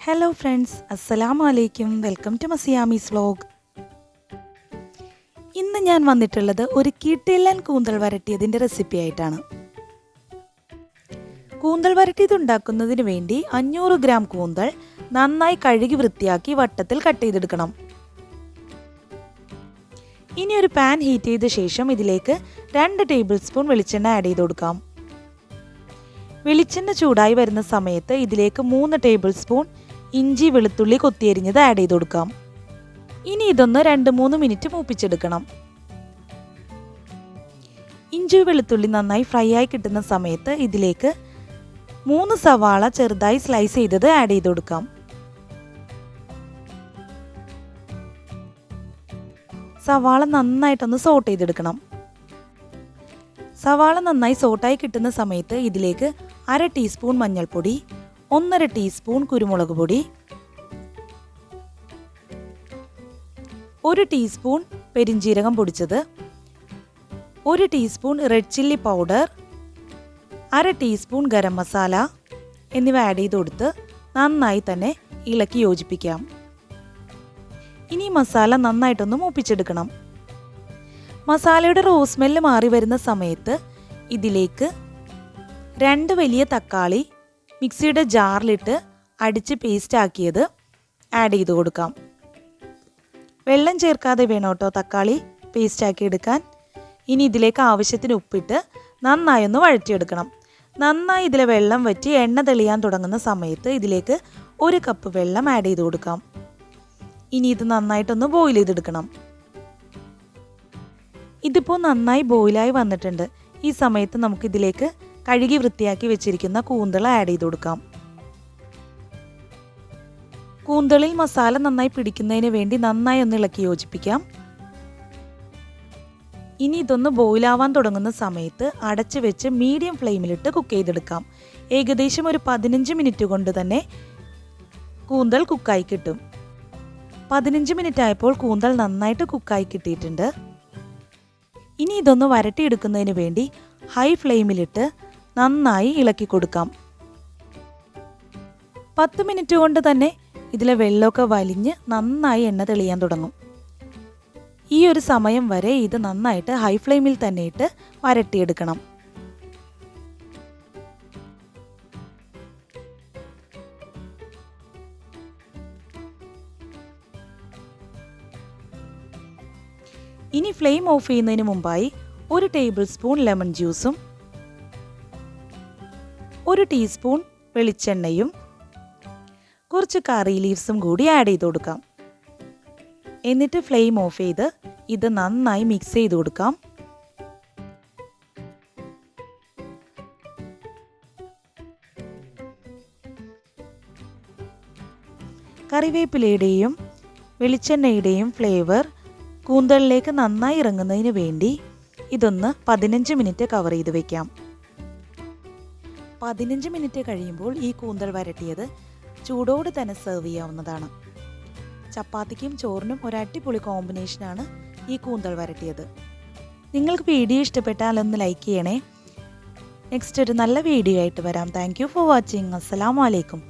Hello friends, അസ്സലാമു അലൈക്കും. Welcome to മസിയാമീസ് വ്ലോഗ്. ഇന്ന് ഞാൻ വന്നിട്ടുള്ളത് ഒരു കിടിലൻ കൂന്തൽ വരട്ടിയതിൻ്റെ റെസിപ്പി ആയിട്ടാണ്. കൂന്തൽ വരട്ടിയത് ഉണ്ടാക്കുന്നതിന് വേണ്ടി 500 ഗ്രാം കൂന്തൽ നന്നായി കഴുകി വൃത്തിയാക്കി വട്ടത്തിൽ കട്ട് ചെയ്തെടുക്കണം. ഇനി ഒരു പാൻ ഹീറ്റ് ചെയ്ത ശേഷം ഇതിലേക്ക് 2 ടേബിൾ സ്പൂൺ വെളിച്ചെണ്ണ ആഡ് ചെയ്ത് കൊടുക്കാം. വെളിച്ചെണ്ണ ചൂടായി വരുന്ന സമയത്ത് ഇതിലേക്ക് 3 ടേബിൾ സ്പൂൺ ഇഞ്ചി വെളുത്തുള്ളി കൊത്തിയരിഞ്ഞത് ആഡ് ചെയ്ത് കൊടുക്കാം. ഇനി ഇതൊന്ന് 2-3 മിനിറ്റ് മൂപ്പിച്ചെടുക്കണം. ഇഞ്ചി വെളുത്തുള്ളി നന്നായി ഫ്രൈ ആയി കിട്ടുന്ന സമയത്ത് ഇതിലേക്ക് 3 സവാള ചെറുതായി സ്ലൈസ് ചെയ്തത് ആഡ് ചെയ്ത് കൊടുക്കാം. സവാള നന്നായിട്ടൊന്ന് സോട്ട് ചെയ്തെടുക്കണം. സവാള നന്നായി സോട്ടായി കിട്ടുന്ന സമയത്ത് ഇതിലേക്ക് 1/2 ടീസ്പൂൺ മഞ്ഞൾപ്പൊടി, 1/2 ടീസ്പൂൺ കുരുമുളക് പൊടി, 1 ടീസ്പൂൺ പെരിഞ്ജീരകം പൊടിച്ചത്, 1 teaspoon red chilli powder, 1/2 teaspoon garam masala എന്നിവ ആഡ് ചെയ്ത് കൊടുത്ത് നന്നായി തന്നെ ഇളക്കി യോജിപ്പിക്കാം. ഇനി മസാല നന്നായിട്ടൊന്ന് മൂപ്പിച്ചെടുക്കണം. മസാലയുടെ റോ സ്മെല്ല് മാറി വരുന്ന സമയത്ത് ഇതിലേക്ക് 2 വലിയ തക്കാളി മിക്സിയുടെ ജാറിലിട്ട് അടിച്ച് പേസ്റ്റ് ആക്കിയത് ആഡ് ചെയ്ത് കൊടുക്കാം. വെള്ളം ചേർക്കാതെ വേണം കേട്ടോ തക്കാളി പേസ്റ്റ് ആക്കി എടുക്കാൻ. ഇനി ഇതിലേക്ക് ആവശ്യത്തിന് ഉപ്പിട്ട് നന്നായി ഒന്ന് വഴറ്റിയെടുക്കണം. നന്നായി ഇതിലെ വെള്ളം വറ്റി എണ്ണ തെളിയാൻ തുടങ്ങുന്ന സമയത്ത് ഇതിലേക്ക് 1 കപ്പ് വെള്ളം ആഡ് ചെയ്ത് കൊടുക്കാം. ഇനി ഇത് നന്നായിട്ടൊന്ന് ബോയിൽ ചെയ്തെടുക്കണം. ഇതിപ്പോൾ നന്നായി ബോയിലായി വന്നിട്ടുണ്ട്. ഈ സമയത്ത് നമുക്കിതിലേക്ക് കഴുകി വൃത്തിയാക്കി വെച്ചിരിക്കുന്ന കൂന്തൾ ആഡ് ചെയ്ത് കൊടുക്കാം. കൂന്തളിൽ മസാല നന്നായി പിടിക്കുന്നതിന് വേണ്ടി നന്നായി ഒന്ന് ഇളക്കി യോജിപ്പിക്കാം. ഇനി ഇതൊന്ന് ബോയിലാവാൻ തുടങ്ങുന്ന സമയത്ത് അടച്ചു വെച്ച് മീഡിയം ഫ്ലെയിമിലിട്ട് കുക്ക് ചെയ്തെടുക്കാം. ഏകദേശം ഒരു 15 മിനിറ്റ് കൊണ്ട് തന്നെ കൂന്തൽ കുക്കായി കിട്ടും. 15 മിനിറ്റ് ആയപ്പോൾ കൂന്തൽ നന്നായിട്ട് കുക്കായി കിട്ടിയിട്ടുണ്ട്. ഇനി ഇതൊന്ന് വരട്ടിയെടുക്കുന്നതിന് വേണ്ടി ഹൈ ഫ്ലെയിമിലിട്ട് നന്നായി ഇളക്കി കൊടുക്കാം. 10 മിനിറ്റ് കൊണ്ട് തന്നെ ഇതിലെ വെള്ളമൊക്കെ വലിഞ്ഞ് നന്നായി എണ്ണ തെളിയാൻ തുടങ്ങും. ഈ ഒരു സമയം വരെ ഇത് നന്നായിട്ട് ഹൈ ഫ്ലെയിമിൽ തന്നെ ഇട്ട് വരട്ടിയെടുക്കണം. ഇനി ഫ്ലെയിം ഓഫ് ചെയ്യുന്നതിന് മുമ്പായി 1 ടേബിൾ സ്പൂൺ ലെമൺ ജ്യൂസും 1 ടീസ്പൂൺ വെളിച്ചെണ്ണയും കുറച്ച് കറി ലീവ്സും കൂടി ആഡ് ചെയ്ത് കൊടുക്കാം. എന്നിട്ട് ഫ്ലെയിം ഓഫ് ചെയ്ത് ഇത് നന്നായി മിക്സ് ചെയ്ത് കൊടുക്കാം. കറിവേപ്പിലയുടെയും വെളിച്ചെണ്ണയുടെയും ഫ്ലേവർ കൂന്തളിലേക്ക് നന്നായി ഇറങ്ങുന്നതിന് വേണ്ടി ഇതൊന്ന് 15 മിനിറ്റ് കവർ ചെയ്ത് വെക്കാം. 15 മിനിറ്റ് കഴിയുമ്പോൾ ഈ കൂന്തൽ വരട്ടിയത് ചൂടോട് തന്നെ സെർവ് ചെയ്യാവുന്നതാണ്. ചപ്പാത്തിക്കും ചോറിനും ഒരു അടിപൊളി കോമ്പിനേഷനാണ് ഈ കൂന്തൽ വരട്ടിയത്. നിങ്ങൾക്ക് വീഡിയോ ഇഷ്ടപ്പെട്ടാൽ ഒന്ന് ലൈക്ക് ചെയ്യണേ. നെക്സ്റ്റ് ഒരു നല്ല വീഡിയോ ആയിട്ട് വരാം. Thank you for watching. അസ്സലാമു അലൈക്കും.